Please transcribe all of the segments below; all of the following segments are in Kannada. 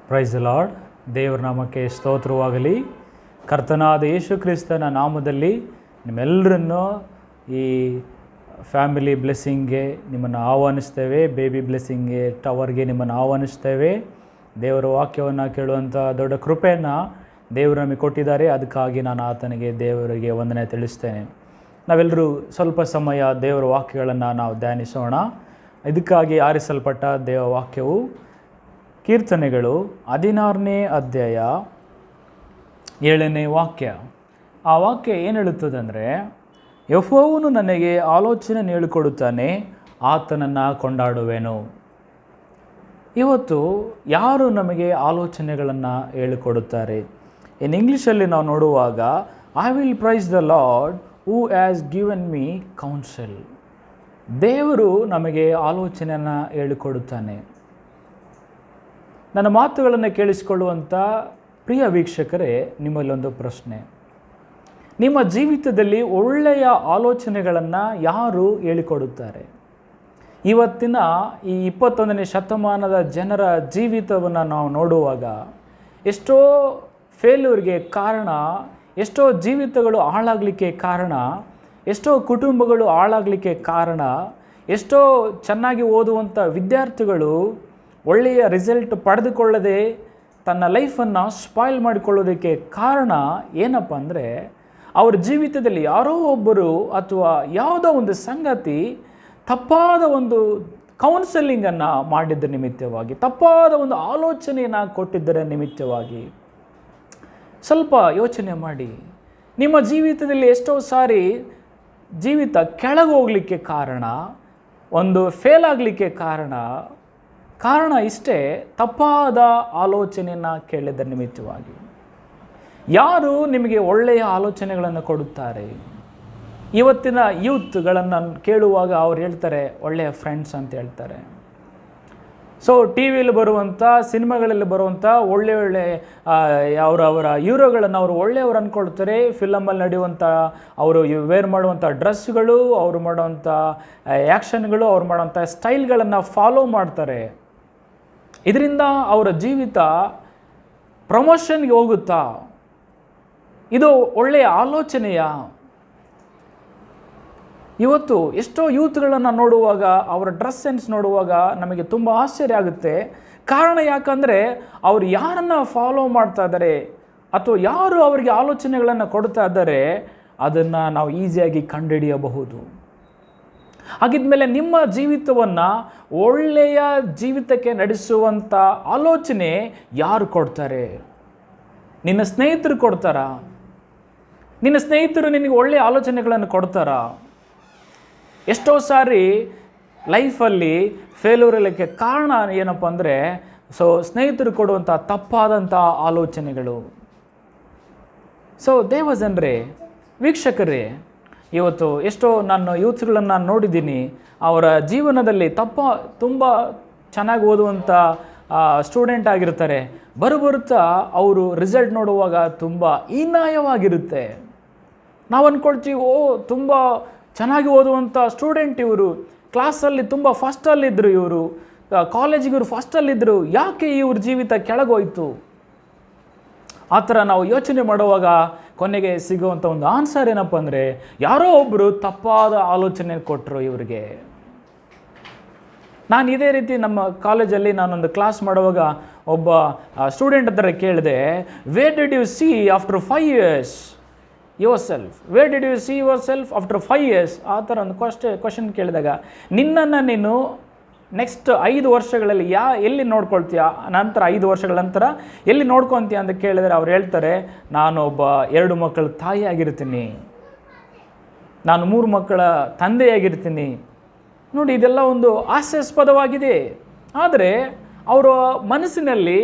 Price the lord. ದೇವರ ನಾಮಕ್ಕೆ ಸ್ತೋತ್ರವಾಗಲಿ. ಕರ್ತನಾದ ಯೇಸು ಕ್ರಿಸ್ತನ ನಾಮದಲ್ಲಿ ನಿಮ್ಮೆಲ್ಲರನ್ನು ಈ ಫ್ಯಾಮಿಲಿ ಬ್ಲೆಸ್ಸಿಂಗ್ಗೆ ನಿಮ್ಮನ್ನು ಆಹ್ವಾನಿಸ್ತೇವೆ. ಬೇಬಿ ಬ್ಲೆಸ್ಸಿಂಗ್ಗೆ ಟವರ್ಗೆ ನಿಮ್ಮನ್ನು ಆಹ್ವಾನಿಸ್ತೇವೆ. ದೇವರ ವಾಕ್ಯವನ್ನು ಕೇಳುವಂಥ ದೊಡ್ಡ ಕೃಪೆಯನ್ನು ದೇವರು ನಮಗೆ ಕೊಟ್ಟಿದ್ದಾರೆ. ಅದಕ್ಕಾಗಿ ನಾನು ಆತನಿಗೆ ದೇವರಿಗೆ ವಂದನೆ ತಿಳಿಸ್ತೇನೆ. ನಾವೆಲ್ಲರೂ ಸ್ವಲ್ಪ ಸಮಯ ದೇವರ ವಾಕ್ಯಗಳನ್ನು ನಾವು ಧ್ಯಾನಿಸೋಣ. ಇದಕ್ಕಾಗಿ ಆರಿಸಲ್ಪಟ್ಟ ದೇವ ವಾಕ್ಯವು ಕೀರ್ತನೆಗಳು 16ನೇ ಅಧ್ಯಾಯ 7ನೇ ವಾಕ್ಯ. ಆ ವಾಕ್ಯ ಏನು ಹೇಳುತ್ತದಂದರೆ, ಯೆಹೋವನು ನನಗೆ ಆಲೋಚನೆ ಹೇಳಿಕೊಡುತ್ತಾನೆ, ಆತನನ್ನು ಕೊಂಡಾಡುವೆನು. ಇವತ್ತು ಯಾರು ನಮಗೆ ಆಲೋಚನೆಗಳನ್ನು ಹೇಳಿಕೊಡುತ್ತಾರೆ? ಇನ್ ಇಂಗ್ಲೀಷಲ್ಲಿ ನಾವು ನೋಡುವಾಗ I will praise the Lord who has given me counsel. ದೇವರು ನಮಗೆ ಆಲೋಚನೆಯನ್ನು ಹೇಳಿಕೊಡುತ್ತಾನೆ. ನನ್ನ ಮಾತುಗಳನ್ನು ಕೇಳಿಸಿಕೊಳ್ಳುವಂಥ ಪ್ರಿಯ ವೀಕ್ಷಕರೇ, ನಿಮ್ಮಲ್ಲೊಂದು ಪ್ರಶ್ನೆ. ನಿಮ್ಮ ಜೀವಿತದಲ್ಲಿ ಒಳ್ಳೆಯ ಆಲೋಚನೆಗಳನ್ನು ಯಾರು ಹೇಳಿಕೊಡುತ್ತಾರೆ? ಇವತ್ತಿನ ಈ 21ನೇ ಶತಮಾನದ ಜನರ ಜೀವಿತವನ್ನು ನಾವು ನೋಡುವಾಗ ಎಷ್ಟೋ ಫೇಲ್ಯೂರ್ಗೆ ಕಾರಣ, ಎಷ್ಟೋ ಜೀವಿತಗಳು ಹಾಳಾಗಲಿಕ್ಕೆ ಕಾರಣ, ಎಷ್ಟೋ ಕುಟುಂಬಗಳು ಹಾಳಾಗಲಿಕ್ಕೆ ಕಾರಣ, ಎಷ್ಟೋ ಚೆನ್ನಾಗಿ ಓದುವಂಥ ವಿದ್ಯಾರ್ಥಿಗಳು ಒಳ್ಳೆಯ ರಿಸಲ್ಟ್ ಪಡೆದುಕೊಳ್ಳದೆ ತನ್ನ ಲೈಫನ್ನು ಸ್ಪಾಯ್ಲ್ ಮಾಡಿಕೊಳ್ಳೋದಕ್ಕೆ ಕಾರಣ ಏನಪ್ಪ ಅಂದರೆ, ಅವ್ರ ಜೀವಿತದಲ್ಲಿ ಯಾರೋ ಒಬ್ಬರು ಅಥವಾ ಯಾವುದೋ ಒಂದು ಸಂಗತಿ ತಪ್ಪಾದ ಒಂದು ಕೌನ್ಸೆಲಿಂಗನ್ನು ಮಾಡಿದ್ದ ನಿಮಿತ್ತವಾಗಿ, ತಪ್ಪಾದ ಒಂದು ಆಲೋಚನೆಯನ್ನು ಕೊಟ್ಟಿದ್ದರ ನಿಮಿತ್ತವಾಗಿ. ಸ್ವಲ್ಪ ಯೋಚನೆ ಮಾಡಿ. ನಿಮ್ಮ ಜೀವಿತದಲ್ಲಿ ಎಷ್ಟೋ ಸಾರಿ ಜೀವಿತ ಕೆಳಗೆ ಹೋಗಲಿಕ್ಕೆ ಕಾರಣ, ಒಂದು ಫೇಲ್ ಆಗಲಿಕ್ಕೆ ಕಾರಣ ಇಷ್ಟೇ, ತಪ್ಪಾದ ಆಲೋಚನೆಯನ್ನು ಕೇಳಿದ ನಿಮಿತ್ತವಾಗಿ. ಯಾರು ನಿಮಗೆ ಒಳ್ಳೆಯ ಆಲೋಚನೆಗಳನ್ನು ಕೊಡುತ್ತಾರೆ? ಇವತ್ತಿನ ಯೂತ್ಗಳನ್ನು ಕೇಳುವಾಗ ಅವ್ರು ಹೇಳ್ತಾರೆ ಒಳ್ಳೆಯ ಫ್ರೆಂಡ್ಸ್ ಅಂತ ಹೇಳ್ತಾರೆ. ಸೊ ಟಿ ವಿಯಲ್ಲಿ ಬರುವಂಥ, ಸಿನಿಮಾಗಳಲ್ಲಿ ಬರುವಂಥ ಒಳ್ಳೆ ಅವರ ಹೀರೋಗಳನ್ನು ಅವರು ಒಳ್ಳೆಯವರು ಅಂದ್ಕೊಳ್ತಾರೆ. ಫಿಲಮಲ್ಲಿ ನಡೆಯುವಂಥ ಅವರು ವೇರ್ ಮಾಡುವಂಥ ಡ್ರೆಸ್ಗಳು, ಅವರು ಮಾಡುವಂಥ ಆ್ಯಕ್ಷನ್ಗಳು, ಅವ್ರು ಮಾಡುವಂಥ ಸ್ಟೈಲ್ಗಳನ್ನು ಫಾಲೋ ಮಾಡ್ತಾರೆ. ಇದರಿಂದ ಅವರ ಜೀವಿತ ಪ್ರಮೋಷನ್ಗೆ ಹೋಗುತ್ತಾ? ಇದು ಒಳ್ಳೆಯ ಆಲೋಚನೆಯ? ಇವತ್ತು ಎಷ್ಟೋ ಯೂತ್ಗಳನ್ನು ನೋಡುವಾಗ, ಅವರ ಡ್ರೆಸ್ ಸೆನ್ಸ್ ನೋಡುವಾಗ ನಮಗೆ ತುಂಬ ಆಶ್ಚರ್ಯ ಆಗುತ್ತೆ. ಕಾರಣ ಯಾಕಂದರೆ ಅವರು ಯಾರನ್ನು ಫಾಲೋ ಮಾಡ್ತಾ ಇದ್ದಾರೆ ಅಥವಾ ಯಾರು ಅವರಿಗೆ ಆಲೋಚನೆಗಳನ್ನು ಕೊಡ್ತಾ ಇದ್ದಾರೆ, ಅದನ್ನು ನಾವು ಈಸಿಯಾಗಿ ಕಂಡುಹಿಡಿಯಬಹುದು. ಹಾಗಿದ್ಮೇಲೆ ನಿಮ್ಮ ಜೀವಿತವನ್ನು ಒಳ್ಳೆಯ ಜೀವಿತಕ್ಕೆ ನಡೆಸುವಂಥ ಆಲೋಚನೆ ಯಾರು ಕೊಡ್ತಾರೆ? ನಿನ್ನ ಸ್ನೇಹಿತರು ಕೊಡ್ತಾರಾ? ನಿನ್ನ ಸ್ನೇಹಿತರು ನಿನಗೆ ಒಳ್ಳೆಯ ಆಲೋಚನೆಗಳನ್ನು ಕೊಡ್ತಾರಾ? ಎಷ್ಟೋ ಸಾರಿ ಲೈಫಲ್ಲಿ ಫೇಲ್ಯೂರ್ ಆಗಲಿಕ್ಕೆ ಕಾರಣ ಏನಪ್ಪ ಅಂದರೆ, ಸ್ನೇಹಿತರು ಕೊಡುವಂಥ ತಪ್ಪಾದಂಥ ಆಲೋಚನೆಗಳು. ದೇವಜನರೇ, ವೀಕ್ಷಕರೇ, ಇವತ್ತು ಎಷ್ಟೋ ನಾನು ಯೂತ್ಗಳನ್ನು ನೋಡಿದ್ದೀನಿ. ಅವರ ಜೀವನದಲ್ಲಿ ತುಂಬ ಚೆನ್ನಾಗಿ ಓದುವಂಥ ಸ್ಟೂಡೆಂಟ್ ಆಗಿರ್ತಾರೆ. ಬರುತ್ತಾ ಅವರು ರಿಸಲ್ಟ್ ನೋಡುವಾಗ ತುಂಬ ಹೀನಾಯವಾಗಿರುತ್ತೆ. ನಾವು ಅಂದ್ಕೊಳ್ತೀವಿ, ತುಂಬ ಚೆನ್ನಾಗಿ ಓದುವಂಥ ಸ್ಟೂಡೆಂಟ್ ಇವರು, ಕ್ಲಾಸಲ್ಲಿ ತುಂಬ ಫಸ್ಟಲ್ಲಿದ್ದರು, ಇವರು ಕಾಲೇಜಿಗೆ ಇವರು ಫಸ್ಟಲ್ಲಿದ್ದರು, ಯಾಕೆ ಇವ್ರ ಜೀವಿತ ಕೆಳಗೋಯ್ತು? ಆ ಥರ ನಾವು ಯೋಚನೆ ಮಾಡುವಾಗ ಕೊನೆಗೆ ಸಿಗುವಂಥ ಒಂದು ಆನ್ಸರ್ ಏನಪ್ಪ ಅಂದರೆ, ಯಾರೋ ಒಬ್ಬರು ತಪ್ಪಾದ ಆಲೋಚನೆ ಕೊಟ್ಟರು ಇವರಿಗೆ. ನಾನು ಇದೇ ರೀತಿ ನಮ್ಮ ಕಾಲೇಜಲ್ಲಿ ನಾನೊಂದು ಕ್ಲಾಸ್ ಮಾಡುವಾಗ ಒಬ್ಬ ಸ್ಟೂಡೆಂಟ್ ಹತ್ರ ಕೇಳಿದೆ, where did U C after 5 years your self? Where did U see your self after 5 years? ಆ ಥರ ಒಂದು ಕ್ವಶನ್ ಕೇಳಿದಾಗ, ನಿನ್ನನ್ನು ನೀನು ನೆಕ್ಸ್ಟ್ 5 ವರ್ಷಗಳಲ್ಲಿ ಎಲ್ಲಿ ನೋಡ್ಕೊಳ್ತೀಯ, ನಂತರ 5 ವರ್ಷಗಳ ನಂತರ ಎಲ್ಲಿ ನೋಡ್ಕೊತೀಯ ಅಂತ ಕೇಳಿದರೆ ಅವ್ರು ಹೇಳ್ತಾರೆ, ನಾನು ಒಬ್ಬ 2 ಮಕ್ಕಳ ತಾಯಿಯಾಗಿರ್ತೀನಿ, ನಾನು 3 ಮಕ್ಕಳ ತಂದೆಯಾಗಿರ್ತೀನಿ. ನೋಡಿ, ಇದೆಲ್ಲ ಒಂದು ಹಾಸ್ಯಾಸ್ಪದವಾಗಿದೆ. ಆದರೆ ಅವರ ಮನಸ್ಸಿನಲ್ಲಿ,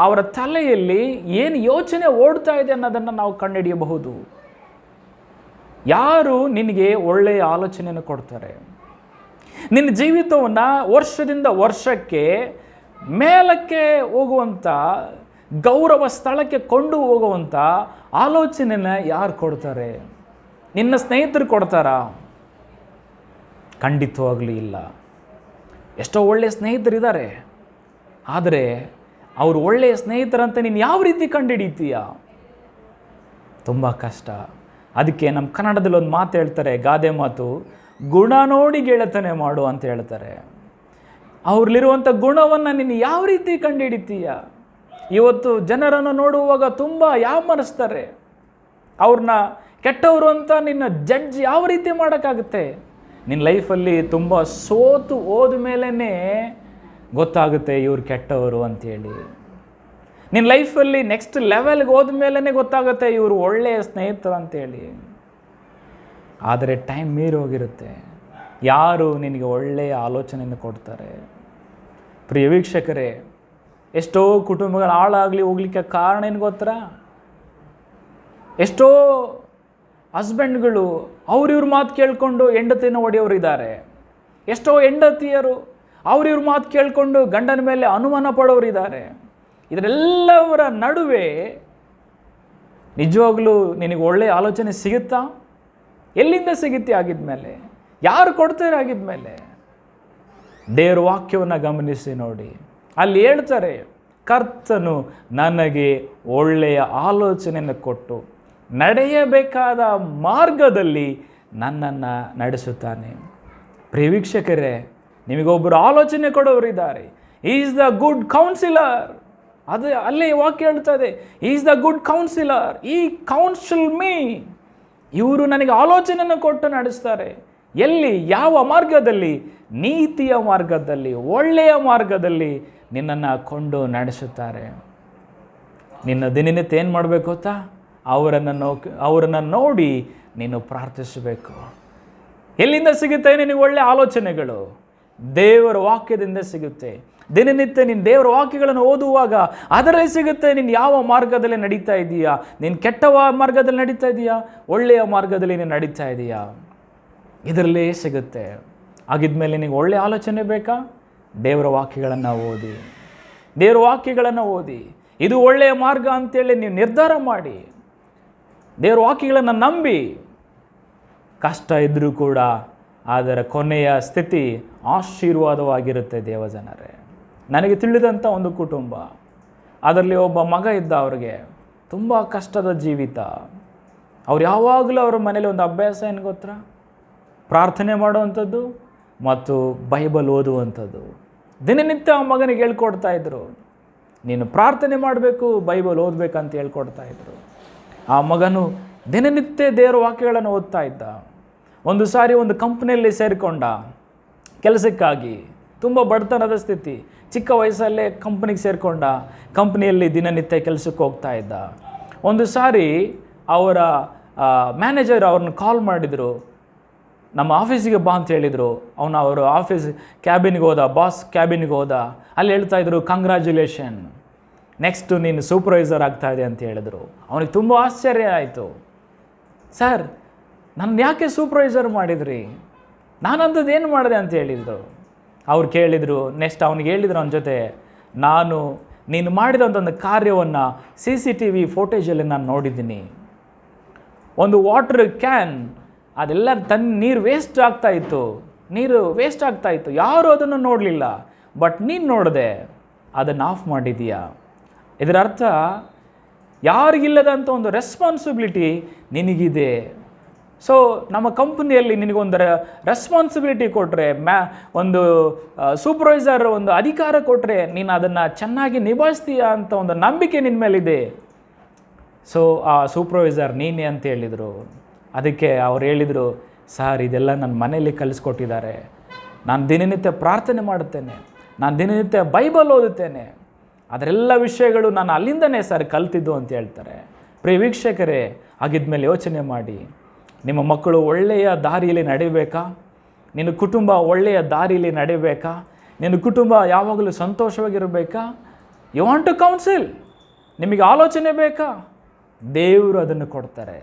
ಅವರ ತಲೆಯಲ್ಲಿ ಏನು ಯೋಚನೆ ಓಡ್ತಾ ಇದೆ ಅನ್ನೋದನ್ನು ನಾವು ಕಂಡುಹಿಡಿಯಬಹುದು. ಯಾರು ನಿನಗೆ ಒಳ್ಳೆಯ ಆಲೋಚನೆಯನ್ನು ಕೊಡ್ತಾರೆ? ನಿನ್ನ ಜೀವಿತವನ್ನು ವರ್ಷದಿಂದ ವರ್ಷಕ್ಕೆ ಮೇಲಕ್ಕೆ ಹೋಗುವಂಥ, ಗೌರವ ಸ್ಥಳಕ್ಕೆ ಕೊಂಡು ಹೋಗುವಂಥ ಆಲೋಚನೆನ ಯಾರು ಕೊಡ್ತಾರೆ? ನಿನ್ನ ಸ್ನೇಹಿತರು ಕೊಡ್ತಾರಾ? ಖಂಡಿತವಾಗಲೂ ಇಲ್ಲ. ಎಷ್ಟೋ ಒಳ್ಳೆಯ ಸ್ನೇಹಿತರಿದ್ದಾರೆ, ಆದರೆ ಅವರು ಒಳ್ಳೆಯ ಸ್ನೇಹಿತರಂತೆ ನೀನು ಯಾವ ರೀತಿ ಕಂಡುಹಿಡಿತೀಯ? ತುಂಬ ಕಷ್ಟ. ಅದಕ್ಕೆ ನಮ್ಮ ಕನ್ನಡದಲ್ಲಿ ಒಂದು ಮಾತು ಹೇಳ್ತಾರೆ, ಗಾದೆ ಮಾತು, ಗುಣ ನೋಡಿ ಗೆಳೆತನೆ ಮಾಡು ಅಂತ ಹೇಳ್ತಾರೆ. ಅವ್ರಲ್ಲಿರುವಂಥ ಗುಣವನ್ನು ನೀನು ಯಾವ ರೀತಿ ಕಂಡುಹಿಡಿತೀಯ? ಇವತ್ತು ಜನರನ್ನು ನೋಡುವಾಗ ತುಂಬ ಯಾಮರಿಸ್ತಾರೆ. ಅವ್ರನ್ನ ಕೆಟ್ಟವರು ಅಂತ ನಿನ್ನ ಜಡ್ಜ್ ಯಾವ ರೀತಿ ಮಾಡೋಕ್ಕಾಗುತ್ತೆ? ನಿನ್ನ ಲೈಫಲ್ಲಿ ತುಂಬ ಸೋತು ಹೋದ ಮೇಲೇ ಗೊತ್ತಾಗುತ್ತೆ ಇವ್ರು ಕೆಟ್ಟವರು ಅಂಥೇಳಿ. ನಿನ್ನ ಲೈಫಲ್ಲಿ ನೆಕ್ಸ್ಟ್ ಲೆವೆಲ್ಗೆ ಹೋದ ಮೇಲೇ ಗೊತ್ತಾಗುತ್ತೆ ಇವರು ಒಳ್ಳೆಯ ಸ್ನೇಹಿತರು ಅಂಥೇಳಿ. ಆದರೆ ಟೈಮ್ ಮೀರಿ ಹೋಗಿರುತ್ತೆ. ಯಾರು ನಿನಗೆ ಒಳ್ಳೆಯ ಆಲೋಚನೆಯನ್ನು ಕೊಡ್ತಾರೆ? ಪ್ರಿಯ ವೀಕ್ಷಕರೇ, ಎಷ್ಟೋ ಕುಟುಂಬಗಳು ಹಾಳಾಗಲಿ ಹೋಗ್ಲಿಕ್ಕೆ ಕಾರಣ ಏನು ಗೊತ್ತಾ? ಎಷ್ಟೋ ಹಸ್ಬೆಂಡ್ಗಳು ಅವ್ರಿವ್ರ ಮಾತು ಕೇಳಿಕೊಂಡು ಹೆಂಡತಿನ ಹೊಡೆಯೋರು ಇದ್ದಾರೆ. ಎಷ್ಟೋ ಹೆಂಡತಿಯರು ಅವ್ರಿವ್ರ ಮಾತು ಕೇಳಿಕೊಂಡು ಗಂಡನ ಮೇಲೆ ಅನುಮಾನ ಪಡೋರು ಇದ್ದಾರೆ. ಇದರೆಲ್ಲವರ ನಡುವೆ ನಿಜವಾಗ್ಲೂ ನಿನಗೆ ಒಳ್ಳೆಯ ಆಲೋಚನೆ ಸಿಗುತ್ತಾ? ಎಲ್ಲಿಂದ ಸಿಗುತ್ತೆ? ಆಗಿದ್ಮೇಲೆ ಯಾರು ಕೊಡ್ತಾರೆ? ಆಗಿದ್ಮೇಲೆ ದೇವರ ವಾಕ್ಯವನ್ನು ಗಮನಿಸಿ ನೋಡಿ. ಅಲ್ಲಿ ಹೇಳ್ತಾರೆ, ಕರ್ತನು ನನಗೆ ಒಳ್ಳೆಯ ಆಲೋಚನೆಯನ್ನು ಕೊಟ್ಟು ನಡೆಯಬೇಕಾದ ಮಾರ್ಗದಲ್ಲಿ ನನ್ನನ್ನು ನಡೆಸುತ್ತಾನೆ. ಪ್ರಿಯ ವೀಕ್ಷಕರೇ, ನಿಮಗೊಬ್ಬರು ಆಲೋಚನೆ ಕೊಡೋರಿದ್ದಾರೆ. Is the good counsellor. ಅದು ಅಲ್ಲೇ ವಾಕ್ಯ ಹೇಳ್ತದೆ, ಈಸ್ ದ ಗುಡ್ ಕೌನ್ಸಿಲರ್, ಈ ಕೌನ್ಸಿಲ್ ಮೀ. ಇವರು ನನಗೆ ಆಲೋಚನೆಯನ್ನು ಕೊಟ್ಟು ನಡೆಸ್ತಾರೆ. ಎಲ್ಲಿ? ಯಾವ ಮಾರ್ಗದಲ್ಲಿ? ನೀತಿಯ ಮಾರ್ಗದಲ್ಲಿ, ಒಳ್ಳೆಯ ಮಾರ್ಗದಲ್ಲಿ ನಿನ್ನನ್ನು ಕೊಂಡು ನಡೆಸುತ್ತಾರೆ. ನಿನ್ನ ದಿನನಿತ್ಯ ಏನು ಮಾಡಬೇಕು ಗೊತ್ತಾ? ಅವರನ್ನು ನೋಡಿ ನೀನು ಪ್ರಾರ್ಥಿಸಬೇಕು. ಎಲ್ಲಿಂದ ಸಿಗುತ್ತೆ ನಿನಗೆ ಒಳ್ಳೆಯ ಆಲೋಚನೆಗಳು? ದೇವರ ವಾಕ್ಯದಿಂದ ಸಿಗುತ್ತೆ. ದಿನನಿತ್ಯ ನೀನು ದೇವರ ವಾಕ್ಯಗಳನ್ನು ಓದುವಾಗ ಅದರಲ್ಲಿ ಸಿಗುತ್ತೆ ನೀನು ಯಾವ ಮಾರ್ಗದಲ್ಲಿ ನಡೀತಾ ಇದೆಯಾ. ನೀನು ಕೆಟ್ಟ ಮಾರ್ಗದಲ್ಲಿ ನಡೀತಾ ಇದೆಯಾ, ಒಳ್ಳೆಯ ಮಾರ್ಗದಲ್ಲಿ ನೀನು ನಡೀತಾ ಇದೆಯಾ, ಇದರಲ್ಲೇ ಸಿಗುತ್ತೆ. ಆಗಿದ್ಮೇಲೆ ನಿನಗೆ ಒಳ್ಳೆಯ ಆಲೋಚನೆ ಬೇಕಾ? ದೇವರ ವಾಕ್ಯಗಳನ್ನು ಓದಿ, ದೇವರ ವಾಕ್ಯಗಳನ್ನು ಓದಿ. ಇದು ಒಳ್ಳೆಯ ಮಾರ್ಗ ಅಂತೇಳಿ ನೀವು ನಿರ್ಧಾರ ಮಾಡಿ ದೇವರ ವಾಕ್ಯಗಳನ್ನು ನಂಬಿ. ಕಷ್ಟ ಇದ್ದರೂ ಕೂಡ ಅದರ ಕೊನೆಯ ಸ್ಥಿತಿ ಆಶೀರ್ವಾದವಾಗಿರುತ್ತೆ. ದೇವಜನರೇ, ನನಗೆ ತಿಳಿದಂಥ ಒಂದು ಕುಟುಂಬ, ಅದರಲ್ಲಿ ಒಬ್ಬ ಮಗ ಇದ್ದ. ಅವ್ರಿಗೆ ತುಂಬ ಕಷ್ಟದ ಜೀವಿತ. ಅವ್ರು ಯಾವಾಗಲೂ ಅವ್ರ ಮನೇಲಿ ಒಂದು ಅಭ್ಯಾಸ ಏನು ಗೊತ್ತಾ? ಪ್ರಾರ್ಥನೆ ಮಾಡುವಂಥದ್ದು ಮತ್ತು ಬೈಬಲ್ ಓದುವಂಥದ್ದು. ದಿನನಿತ್ಯ ಆ ಮಗನಿಗೆ ಹೇಳ್ಕೊಡ್ತಾ ಇದ್ರು, ನೀನು ಪ್ರಾರ್ಥನೆ ಮಾಡಬೇಕು, ಬೈಬಲ್ ಓದಬೇಕಂತ ಹೇಳ್ಕೊಡ್ತಾ ಇದ್ರು. ಆ ಮಗನು ದಿನನಿತ್ಯ ದೇವರ ವಾಕ್ಯಗಳನ್ನು ಓದ್ತಾ ಇದ್ದ. ಒಂದು ಸಾರಿ ಒಂದು ಕಂಪ್ನಿಯಲ್ಲಿ ಸೇರಿಕೊಂಡ ಕೆಲಸಕ್ಕಾಗಿ. ತುಂಬ ಬಡತನದ ಸ್ಥಿತಿ. ಚಿಕ್ಕ ವಯಸ್ಸಲ್ಲೇ ಕಂಪ್ನಿಗೆ ಸೇರಿಕೊಂಡ. ಕಂಪ್ನಿಯಲ್ಲಿ ದಿನನಿತ್ಯ ಕೆಲಸಕ್ಕೆ ಹೋಗ್ತಾ ಇದ್ದ. ಒಂದು ಸಾರಿ ಅವರ ಮ್ಯಾನೇಜರ್ ಅವ್ರನ್ನ ಕಾಲ್ ಮಾಡಿದರು, ನಮ್ಮ ಆಫೀಸಿಗೆ ಬಾ ಅಂತ ಹೇಳಿದರು. ಅವರು ಆಫೀಸ್ ಕ್ಯಾಬಿನ್ಗೆ ಹೋದ, ಬಾಸ್ ಕ್ಯಾಬಿನ್ಗೆ ಹೋದ. ಅಲ್ಲಿ ಹೇಳ್ತಾಯಿದ್ರು, ಕಂಗ್ರ್ಯಾಚುಲೇಷನ್, ನೆಕ್ಸ್ಟು ನೀನು ಸೂಪರ್ವೈಸರ್ ಆಗ್ತಾಯಿದೆ ಅಂತ ಹೇಳಿದ್ರು. ಅವನಿಗೆ ತುಂಬ ಆಶ್ಚರ್ಯ ಆಯಿತು. ಸರ್, ನನ್ನ ಯಾಕೆ ಸೂಪರ್ವೈಸರ್ ಮಾಡಿದ್ರಿ? ನಾನಂಥದ್ದು ಏನು ಮಾಡಿದೆ ಅಂತ ಹೇಳಿದರು. ಅವ್ರು ಕೇಳಿದರು. ನೆಕ್ಸ್ಟ್ ಅವನಿಗೆ ಹೇಳಿದ್ರು ಅವನ ಜೊತೆ, ನೀನು ಮಾಡಿದಂಥ ಒಂದು ಕಾರ್ಯವನ್ನು CCTV ಫೋಟೇಜಲ್ಲಿ ನಾನು ನೋಡಿದ್ದೀನಿ. ಒಂದು ವಾಟರ್ ಕ್ಯಾನ್ ಅದೆಲ್ಲ ನೀರು ವೇಸ್ಟ್ ಆಗ್ತಾಯಿತ್ತು. ಯಾರೂ ಅದನ್ನು ನೋಡಲಿಲ್ಲ, ಬಟ್ ನೀನು ನೋಡಿದೆ, ಅದನ್ನು ಆಫ್ ಮಾಡಿದೀಯಾ. ಇದರ ಅರ್ಥ ಯಾರಿಗಿಲ್ಲದಂಥ ಒಂದು ರೆಸ್ಪಾನ್ಸಿಬಿಲಿಟಿ ನಿನಗಿದೆ. ಸೊ ನಮ್ಮ ಕಂಪ್ನಿಯಲ್ಲಿ ನಿನಗೊಂದು ರೆಸ್ಪಾನ್ಸಿಬಿಲಿಟಿ ಕೊಟ್ಟರೆ, ಒಂದು ಸೂಪರ್ವೈಸರ್ ಒಂದು ಅಧಿಕಾರ ಕೊಟ್ಟರೆ ನೀನು ಅದನ್ನು ಚೆನ್ನಾಗಿ ನಿಭಾಯಿಸ್ತೀಯಾ ಅಂತ ಒಂದು ನಂಬಿಕೆ ನಿನ್ನ ಮೇಲಿದೆ. ಸೊ ಆ ಸೂಪರ್ವೈಸರ್ ನೀನೇ ಅಂತ ಹೇಳಿದರು. ಅದಕ್ಕೆ ಅವ್ರು ಹೇಳಿದರು, ಸರ್, ಇದೆಲ್ಲ ನನ್ನ ಮನೆಯಲ್ಲಿ ಕಲಿಸ್ಕೊಟ್ಟಿದ್ದಾರೆ. ನಾನು ದಿನನಿತ್ಯ ಪ್ರಾರ್ಥನೆ ಮಾಡುತ್ತೇನೆ, ನಾನು ದಿನನಿತ್ಯ ಬೈಬಲ್ ಓದುತ್ತೇನೆ, ಅದರೆಲ್ಲ ವಿಷಯಗಳು ನಾನು ಅಲ್ಲಿಂದನೇ ಸರ್ ಕಲ್ತಿದ್ದು ಅಂತ ಹೇಳ್ತಾರೆ. ಪ್ರಿಯ ವೀಕ್ಷಕರೇ, ಆಗಿದ್ಮೇಲೆ ಯೋಚನೆ ಮಾಡಿ, ನಿಮ್ಮ ಮಕ್ಕಳು ಒಳ್ಳೆಯ ದಾರಿಯಲ್ಲಿ ನಡೆಯಬೇಕಾ? ನಿನ್ನ ಕುಟುಂಬ ಒಳ್ಳೆಯ ದಾರಿಯಲ್ಲಿ ನಡೆಯಬೇಕಾ? ನಿನ್ನ ಕುಟುಂಬ ಯಾವಾಗಲೂ ಸಂತೋಷವಾಗಿರಬೇಕಾ? You want to counsel? ನಿಮಗೆ ಆಲೋಚನೆ ಬೇಕಾ? ದೇವರು ಅದನ್ನು ಕೊಡ್ತಾರೆ.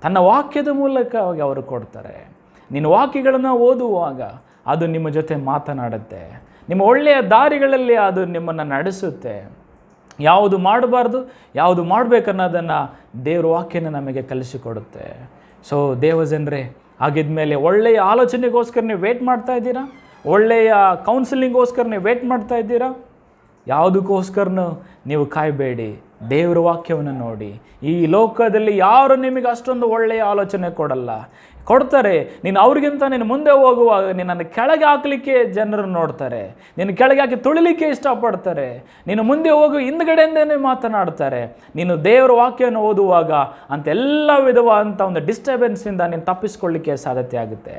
ತನ್ನ ವಾಕ್ಯದ ಮೂಲಕವಾಗಿ ಅವರು ಕೊಡ್ತಾರೆ. ನೀನು ವಾಕ್ಯಗಳನ್ನು ಓದುವಾಗ ಅದು ನಿಮ್ಮ ಜೊತೆ ಮಾತನಾಡುತ್ತೆ. ನಿಮ್ಮ ಒಳ್ಳೆಯ ದಾರಿಗಳಲ್ಲಿ ಅದು ನಿಮ್ಮನ್ನು ನಡೆಸುತ್ತೆ. ಯಾವುದು ಮಾಡಬಾರ್ದು, ಯಾವುದು ಮಾಡಬೇಕನ್ನೋದನ್ನು ದೇವರ ವಾಕ್ಯನ ನಮಗೆ ಕಲಿಸಿಕೊಡುತ್ತೆ. ಸೊ ದೇವಜನರೇ, ಆಗಿದ್ಮೇಲೆ ಒಳ್ಳೆಯ ಆಲೋಚನೆಗೋಸ್ಕರ ನೀವು ವೇಟ್ ಮಾಡ್ತಾ ಇದ್ದೀರಾ? ಒಳ್ಳೆಯ ಕೌನ್ಸಿಲಿಂಗೋಸ್ಕರ ನೀವು ವೇಟ್ ಮಾಡ್ತಾ ಇದ್ದೀರಾ? ಯಾವುದಕ್ಕೋಸ್ಕರನೂ ನೀವು ಕಾಯಬೇಡಿ, ದೇವರ ವಾಕ್ಯವನ್ನು ನೋಡಿ. ಈ ಲೋಕದಲ್ಲಿ ಯಾರು ನಿಮಗೆ ಅಷ್ಟೊಂದು ಒಳ್ಳೆಯ ಆಲೋಚನೆ ಕೊಡ್ತಾರೆ. ನೀನು ಅವ್ರಿಗಿಂತ ನೀನು ಮುಂದೆ ಹೋಗುವಾಗ ನಿನ್ನನ್ನು ಕೆಳಗೆ ಹಾಕಲಿಕ್ಕೆ ಜನರು ನೋಡ್ತಾರೆ, ನೀನು ಕೆಳಗೆ ಹಾಕಿ ತುಳಿಲಿಕ್ಕೆ ಇಷ್ಟಪಡ್ತಾರೆ, ನೀನು ಮುಂದೆ ಹೋಗು ಹಿಂದ್ಗಡೆಯಿಂದನೇ ಮಾತನಾಡ್ತಾರೆ. ನೀನು ದೇವರ ವಾಕ್ಯವನ್ನು ಓದುವಾಗ ಅಂತೆಲ್ಲ ವಿಧವಾದಂಥ ಒಂದು ಡಿಸ್ಟರ್ಬೆನ್ಸಿಂದ ನೀನು ತಪ್ಪಿಸ್ಕೊಳ್ಳಿಕ್ಕೆ ಸಾಧ್ಯತೆ ಆಗುತ್ತೆ.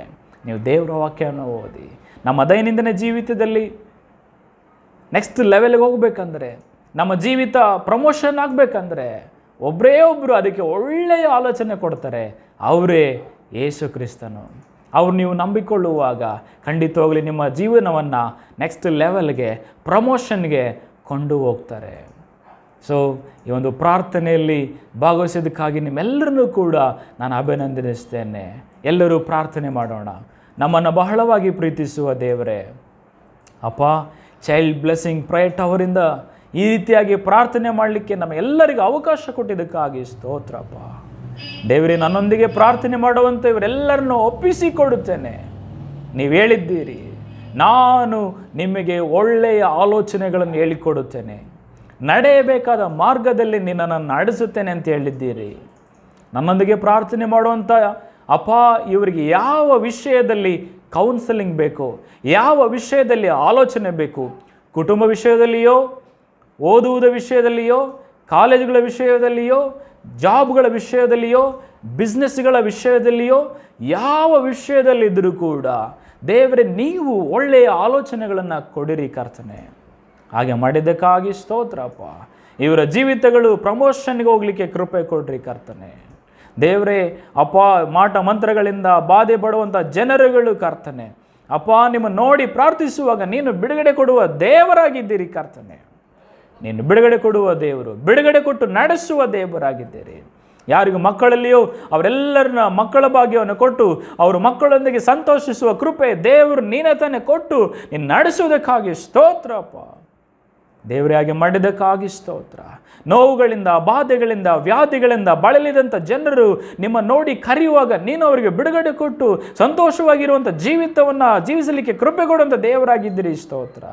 ನೀವು ದೇವರ ವಾಕ್ಯವನ್ನು ಓದಿ. ನಮ್ಮ ದೈನಂದಿನ ಜೀವಿತದಲ್ಲಿ ನೆಕ್ಸ್ಟ್ ಲೆವೆಲ್ಗೆ ಹೋಗ್ಬೇಕಂದ್ರೆ, ನಮ್ಮ ಜೀವಿತ ಪ್ರಮೋಷನ್ ಆಗಬೇಕಂದ್ರೆ ಒಬ್ಬರೇ ಒಬ್ಬರು ಅದಕ್ಕೆ ಒಳ್ಳೆಯ ಆಲೋಚನೆ ಕೊಡ್ತಾರೆ, ಅವರೇ ಯೇಸು ಕ್ರಿಸ್ತನು. ಅವ್ರು ನೀವು ನಂಬಿಕೊಳ್ಳುವಾಗ ಖಂಡಿತವಾಗಲಿ ನಿಮ್ಮ ಜೀವನವನ್ನು ನೆಕ್ಸ್ಟ್ ಲೆವೆಲ್ಗೆ, ಪ್ರಮೋಷನ್ಗೆ ಕೊಂಡು ಹೋಗ್ತಾರೆ. ಸೊ ಈ ಒಂದು ಪ್ರಾರ್ಥನೆಯಲ್ಲಿ ಭಾಗವಹಿಸೋದಕ್ಕಾಗಿ ನಿಮ್ಮೆಲ್ಲರನ್ನೂ ಕೂಡ ನಾನು ಅಭಿನಂದಿಸ್ತೇನೆ. ಎಲ್ಲರೂ ಪ್ರಾರ್ಥನೆ ಮಾಡೋಣ. ನಮ್ಮನ್ನು ಬಹಳವಾಗಿ ಪ್ರೀತಿಸುವ ದೇವರೇ, ಅಪ್ಪ, ಚೈಲ್ಡ್ ಬ್ಲೆಸ್ಸಿಂಗ್ ಪ್ರಯರ್ ಟವರಿಂದ ಈ ರೀತಿಯಾಗಿ ಪ್ರಾರ್ಥನೆ ಮಾಡಲಿಕ್ಕೆ ನಮ್ಮೆಲ್ಲರಿಗೂ ಅವಕಾಶ ಕೊಟ್ಟಿದ್ದಕ್ಕಾಗಿ ಸ್ತೋತ್ರಪ್ಪ. ದೇವರೇ, ನನ್ನೊಂದಿಗೆ ಪ್ರಾರ್ಥನೆ ಮಾಡುವಂಥ ಇವರೆಲ್ಲರನ್ನು ಒಪ್ಪಿಸಿಕೊಡುತ್ತೇನೆ. ನೀವು ಹೇಳಿದ್ದೀರಿ, ನಾನು ನಿಮಗೆ ಒಳ್ಳೆಯ ಆಲೋಚನೆಗಳನ್ನು ಹೇಳಿಕೊಡುತ್ತೇನೆ, ನಡೆಯಬೇಕಾದ ಮಾರ್ಗದಲ್ಲಿ ನಿನ್ನನ್ನು ನಡೆಸುತ್ತೇನೆ ಅಂತ ಹೇಳಿದ್ದೀರಿ. ನನ್ನೊಂದಿಗೆ ಪ್ರಾರ್ಥನೆ ಮಾಡುವಂಥ ಅಪ್ಪ, ಇವರಿಗೆ ಯಾವ ವಿಷಯದಲ್ಲಿ ಕೌನ್ಸಲಿಂಗ್ ಬೇಕು, ಯಾವ ವಿಷಯದಲ್ಲಿ ಆಲೋಚನೆ ಬೇಕು, ಕುಟುಂಬ ವಿಷಯದಲ್ಲಿಯೋ, ಓದುವುದ ವಿಷಯದಲ್ಲಿಯೋ, ಕಾಲೇಜುಗಳ ವಿಷಯದಲ್ಲಿಯೋ, ಜಾಬ್ಗಳ ವಿಷಯದಲ್ಲಿಯೋ, ಬಿಸ್ನೆಸ್ಗಳ ವಿಷಯದಲ್ಲಿಯೋ, ಯಾವ ವಿಷಯದಲ್ಲಿದ್ದರೂ ಕೂಡ ದೇವರೇ, ನೀವು ಒಳ್ಳೆಯ ಆಲೋಚನೆಗಳನ್ನು ಕೊಡಿರಿ ಕರ್ತನೆ. ಹಾಗೆ ಮಾಡಿದ್ದಕ್ಕಾಗಿ ಸ್ತೋತ್ರಪ್ಪ. ಇವರ ಜೀವಿತಗಳು ಪ್ರಮೋಷನ್ಗೆ ಹೋಗಲಿಕ್ಕೆ ಕೃಪೆ ಕೊಡ್ರಿ ಕರ್ತನೆ. ದೇವರೇ ಅಪ್ಪ, ಮಾಟ ಮಂತ್ರಗಳಿಂದ ಬಾಧೆ ಪಡುವಂಥ ಜನರುಗಳು ಕರ್ತನೆ, ಅಪ್ಪ, ನಿಮ್ಮ ನೋಡಿ ಪ್ರಾರ್ಥಿಸುವಾಗ ನೀನು ಬಿಡುಗಡೆ ಕೊಡುವ ದೇವರಾಗಿದ್ದೀರಿ ಕರ್ತನೆ. ನೀನು ಬಿಡುಗಡೆ ಕೊಡುವ ದೇವರು, ಬಿಡುಗಡೆ ಕೊಟ್ಟು ನಡೆಸುವ ದೇವರಾಗಿದ್ದೀರಿ. ಯಾರಿಗೂ ಮಕ್ಕಳಲ್ಲಿಯೋ ಅವರೆಲ್ಲರನ್ನ ಮಕ್ಕಳ ಭಾಗ್ಯವನ್ನು ಕೊಟ್ಟು ಅವರು ಮಕ್ಕಳೊಂದಿಗೆ ಸಂತೋಷಿಸುವ ಕೃಪೆ ದೇವರು ನೀನೇ ತಾನೇ ಕೊಟ್ಟು ನೀನು ನಡೆಸುವುದಕ್ಕಾಗಿ ಸ್ತೋತ್ರಪ್ಪ. ದೇವರೇ, ಹಾಗೆ ಮಾಡಿದ್ದಕ್ಕಾಗಿ ಸ್ತೋತ್ರ. ನೋವುಗಳಿಂದ, ಬಾಧೆಗಳಿಂದ, ವ್ಯಾಧಿಗಳಿಂದ ಬಳಲಿದಂಥ ಜನರು ನಿಮ್ಮ ನೋಡಿ ಕರೆಯುವಾಗ ನೀನು ಅವರಿಗೆ ಬಿಡುಗಡೆ ಕೊಟ್ಟು ಸಂತೋಷವಾಗಿರುವಂಥ ಜೀವಿತವನ್ನು ಜೀವಿಸಲಿಕ್ಕೆ ಕೃಪೆ ಕೊಡುವಂಥ ದೇವರಾಗಿದ್ದೀರಿ. ಸ್ತೋತ್ರ.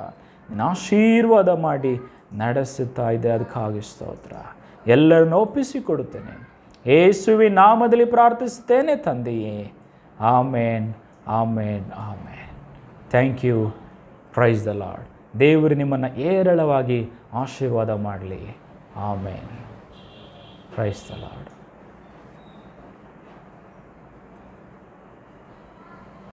ನಿನ್ನ ಆಶೀರ್ವಾದ ಮಾಡಿ ನಡೆಸುತ್ತಾ ಇದೆ, ಅದಕ್ಕಾಗಿ ಸ್ತೋತ್ರ. ಎಲ್ಲರನ್ನು ಒಪ್ಪಿಸಿಕೊಡುತ್ತೇನೆ, ಯೇಸುವಿನ ನಾಮದಲ್ಲಿ ಪ್ರಾರ್ಥಿಸುತ್ತೇನೆ ತಂದೆಯೇ. ಆಮೇನ್, ಆಮೇನ್, ಆಮೇನ್. Thank you. Praise the Lord. ದೇವರು ನಿಮ್ಮನ್ನು ಏರಳವಾಗಿ ಆಶೀರ್ವಾದ ಮಾಡಲಿ. ಆಮೇನ್. Praise the lord.